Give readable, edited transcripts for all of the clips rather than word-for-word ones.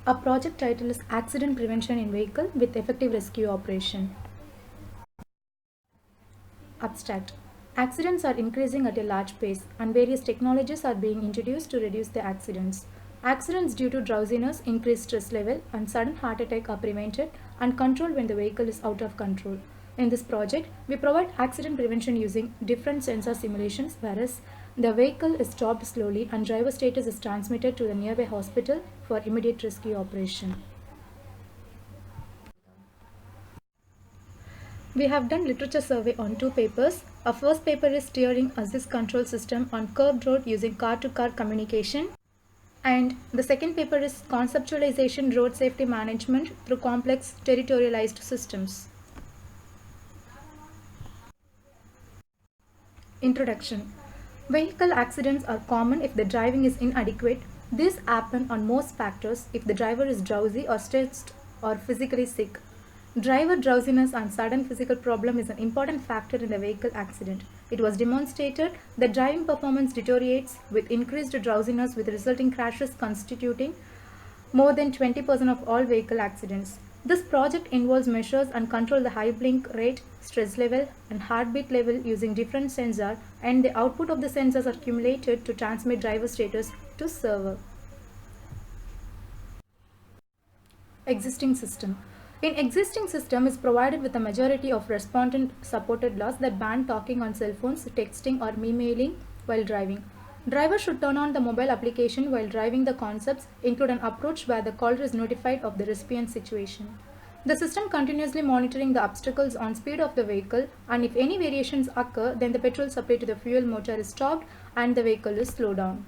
Our project title is Accident Prevention in Vehicle with Effective Rescue Operation. Abstract. Accidents are increasing at a large pace and various technologies are being introduced to reduce the accidents. Accidents due to drowsiness, increased stress level and sudden heart attack are prevented and controlled when the vehicle is out of control. In this project, we provide accident prevention using different sensor simulations whereas the vehicle is stopped slowly and driver status is transmitted to the nearby hospital for immediate rescue operation. We have done literature survey on two papers. Our first paper is Steering Assist Control System on Curved Road using Car-to-Car Communication. And the second paper is Conceptualization Road Safety Management through Complex Territorialized Systems. Introduction. Vehicle accidents are common if the driving is inadequate. These happen on most factors if the driver is drowsy or stressed or physically sick. Driver drowsiness and sudden physical problem is an important factor in the vehicle accident. It was demonstrated that driving performance deteriorates with increased drowsiness with resulting crashes constituting more than 20% of all vehicle accidents. This project involves measures and control the high blink rate, stress level and heartbeat level using different sensors and the output of the sensors are accumulated to transmit driver status to server. Existing system. In existing system is provided with a majority of respondent supported laws that ban talking on cell phones, texting or emailing while driving. Driver should turn on the mobile application while driving. The concepts include an approach where the caller is notified of the recipient situation. The system continuously monitoring the obstacles on speed of the vehicle and if any variations occur then the petrol supply to the fuel motor is stopped and the vehicle is slowed down.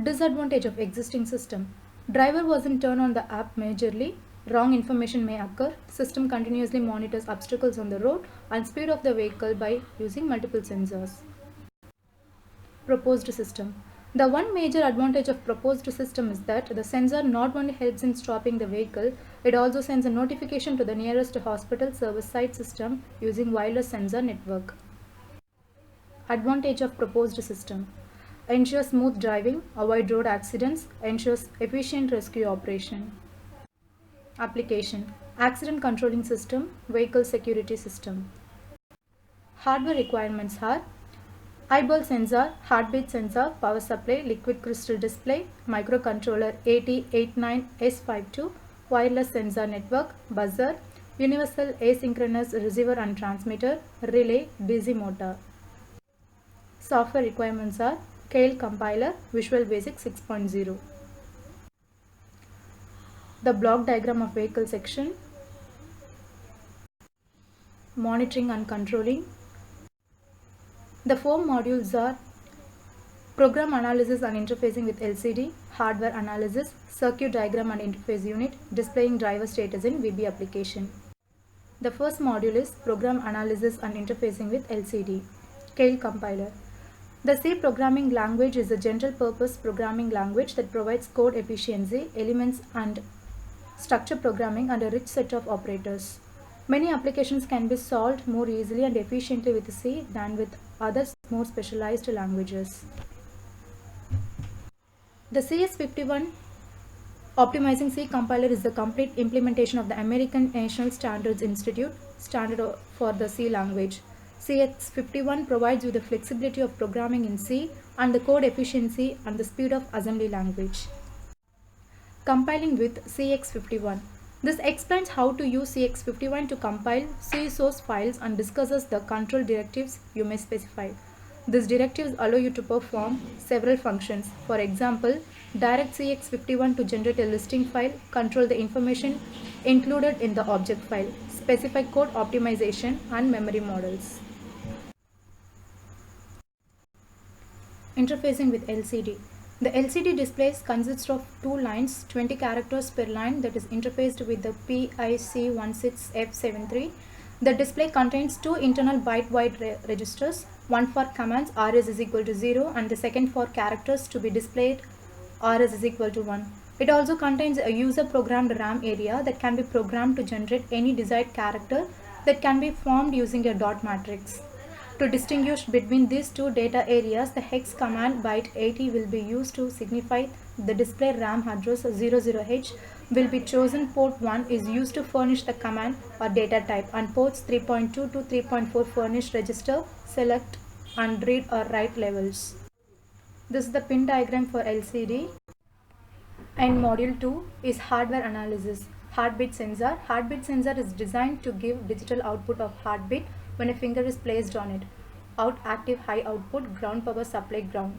Disadvantage of existing system. Driver wasn't turned on the app majorly. Wrong information may occur. System continuously monitors obstacles on the road and speed of the vehicle by using multiple sensors. Proposed system. The one major advantage of proposed system is that the sensor not only helps in stopping the vehicle, it also sends a notification to the nearest hospital service site system using wireless sensor network. Advantage of proposed system. Ensures smooth driving, avoid road accidents, ensures efficient rescue operation. Application. Accident controlling system, vehicle security system. Hardware requirements are eyeball sensor, heartbeat sensor, power supply, liquid crystal display, microcontroller AT89S52, wireless sensor network, buzzer, universal asynchronous receiver and transmitter, relay, DC motor. Software requirements are Keil compiler, Visual Basic 6.0. The block diagram of vehicle section, monitoring and controlling. The four modules are program analysis and interfacing with LCD, hardware analysis, circuit diagram and interface unit, displaying driver status in VB application. The first module is program analysis and interfacing with LCD. Keil compiler. The C programming language is a general-purpose programming language that provides code efficiency, elements and structure programming and a rich set of operators. Many applications can be solved more easily and efficiently with C than with other more specialized languages. The CS51 Optimizing C compiler is the complete implementation of the American National Standards Institute standard for the C language. CX51 provides you the flexibility of programming in C and the code efficiency and the speed of assembly language. Compiling with CX51. This explains how to use CX51 to compile C source files and discusses the control directives you may specify. These directives allow you to perform several functions. For example, direct CX51 to generate a listing file, control the information included in the object file, specify code optimization and memory models. Interfacing with LCD. The LCD displays consists of two lines, 20 characters per line that is interfaced with the PIC16F73. The display contains two internal byte-wide registers, one for commands RS is equal to 0 and the second for characters to be displayed RS is equal to 1. It also contains a user-programmed RAM area that can be programmed to generate any desired character that can be formed using a dot matrix. To distinguish between these two data areas, the hex command byte 80 will be used to signify the display RAM address 00H will be chosen. Port 1 is used to furnish the command or data type, and ports 3.2 to 3.4 furnish register, select and read or write levels. This is the pin diagram for LCD. And module 2 is hardware analysis. Heartbeat sensor. Heartbeat sensor is designed to give digital output of heartbeat when a finger is placed on it. Out active high output, ground power supply ground.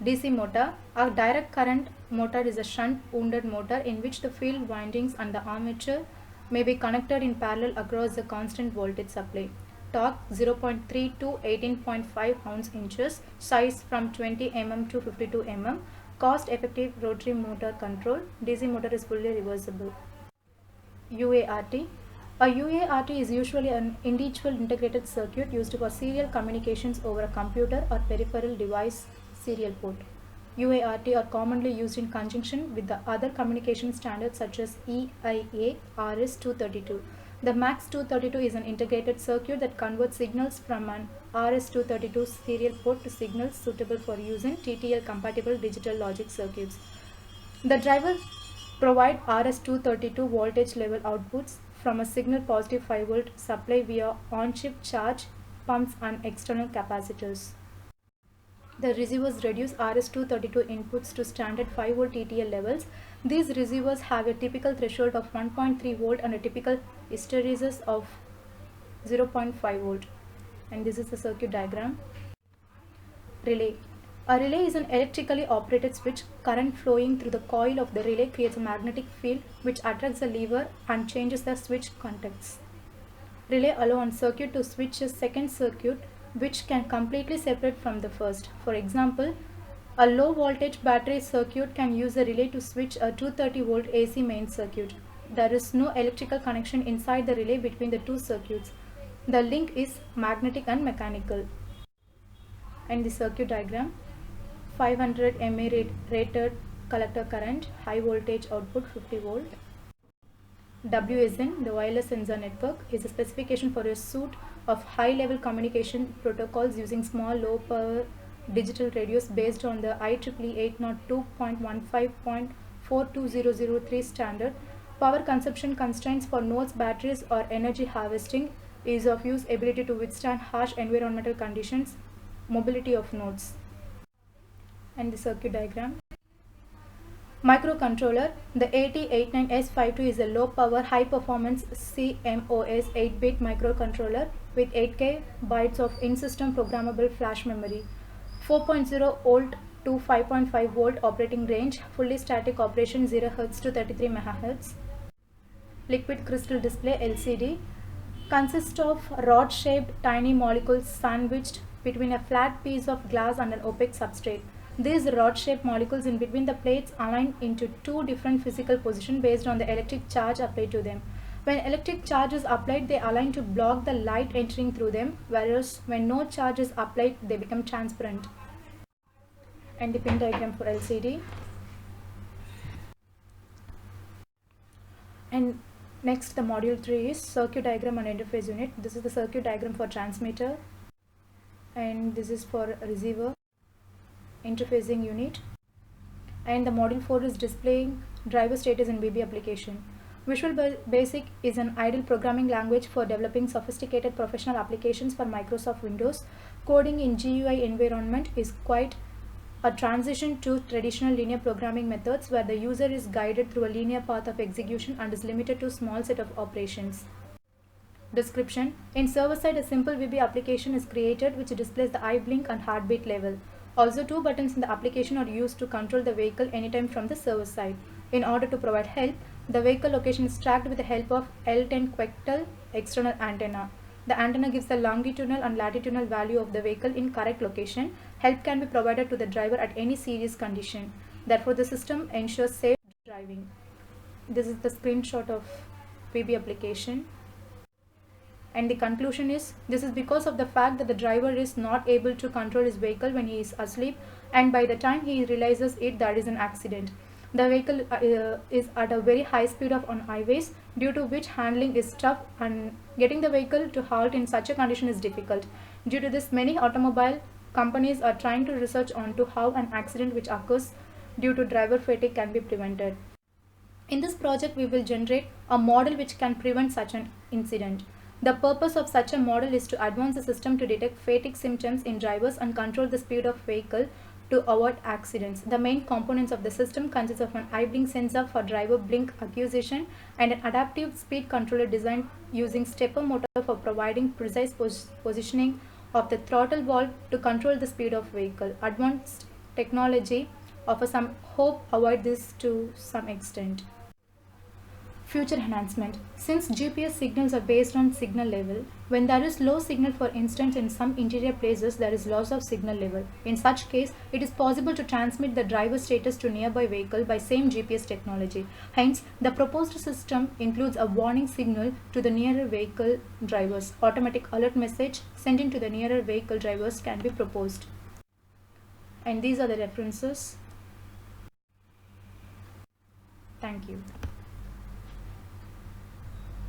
DC motor. A direct current motor is a shunt wound motor in which the field windings and the armature may be connected in parallel across the constant voltage supply. Torque 0.3 to 18.5 ounce-inches. Size from 20 mm to 52 mm. Cost effective rotary motor control. DC motor is fully reversible. UART. A UART is usually an individual integrated circuit used for serial communications over a computer or peripheral device serial port. UART are commonly used in conjunction with the other communication standards such as EIA RS-232. The MAX-232 is an integrated circuit that converts signals from an RS-232 serial port to signals suitable for use in TTL-compatible digital logic circuits. The driver provides RS-232 voltage level outputs from a signal positive 5-volt supply via on-chip charge pumps and external capacitors. The receivers reduce RS-232 inputs to standard 5-volt TTL levels. These receivers have a typical threshold of 1.3 volt and a typical hysteresis of 0.5 volt. And this is the circuit diagram. Relay. A relay is an electrically operated switch. Current flowing through the coil of the relay creates a magnetic field which attracts the lever and changes the switch contacts. Relay allow a circuit to switch a second circuit which can completely separate from the first. For example, a low voltage battery circuit can use a relay to switch a 230 volt AC main circuit. There is no electrical connection inside the relay between the two circuits. The link is magnetic and mechanical. And the circuit diagram. 500 mA rated collector current, high voltage output 50 volt. WSN, the wireless sensor network, is a specification for a suite of high-level communication protocols using small low-power digital radios based on the IEEE 802.15.42003 standard. Power consumption constraints for nodes, batteries, or energy harvesting, ease of use, ability to withstand harsh environmental conditions, mobility of nodes. And the circuit diagram. Microcontroller. The AT89S52 is a low-power, high-performance CMOS 8-bit microcontroller with 8K bytes of in-system programmable flash memory, 4.0 volt to 5.5 volt operating range, fully static operation 0 Hz to 33 MHz. Liquid crystal display LCD consists of rod-shaped tiny molecules sandwiched between a flat piece of glass and an opaque substrate. These rod-shaped molecules in between the plates align into two different physical positions based on the electric charge applied to them. When electric charge is applied, they align to block the light entering through them, whereas when no charge is applied, they become transparent. And the pin diagram for LCD. And next, the module 3 is circuit diagram and interface unit. This is the circuit diagram for transmitter, and this is for receiver, interfacing unit. And the module 4 is displaying driver status in VB application. Visual Basic is an ideal programming language for developing sophisticated professional applications for Microsoft Windows. Coding in GUI environment is quite a transition to traditional linear programming methods where the user is guided through a linear path of execution and is limited to a small set of operations. Description. In server-side, a simple VB application is created which displays the eye blink and heartbeat level. Also, two buttons in the application are used to control the vehicle anytime from the server side. In order to provide help, the vehicle location is tracked with the help of L10 Quectel external antenna. The antenna gives the longitudinal and latitudinal value of the vehicle in correct location. Help can be provided to the driver at any serious condition. Therefore, the system ensures safe driving. This is the screenshot of VB application. And the conclusion is, this is because of the fact that the driver is not able to control his vehicle when he is asleep, and by the time he realizes it, there is an accident. The vehicle is at a very high speed on highways. due to which handling is tough and getting the vehicle to halt in such a condition is difficult. Due to this, many automobile companies are trying to research onto how an accident which occurs due to driver fatigue can be prevented. In this project, we will generate a model which can prevent such an incident. The purpose of such a model is to advance the system to detect fatigue symptoms in drivers and control the speed of vehicle to avoid accidents. The main components of the system consist of an eye blink sensor for driver blink acquisition and an adaptive speed controller designed using stepper motor for providing precise positioning of the throttle valve to control the speed of vehicle. Advanced technology offers some hope avoid this to some extent. Future enhancement. Since GPS signals are based on signal level, when there is low signal, for instance in some interior places there is loss of signal level. In such case, it is possible to transmit the driver status to nearby vehicle by same GPS technology. Hence, the proposed system includes a warning signal to the nearer vehicle drivers. Automatic alert message sent to the nearer vehicle drivers can be proposed. And these are the references. Thank you.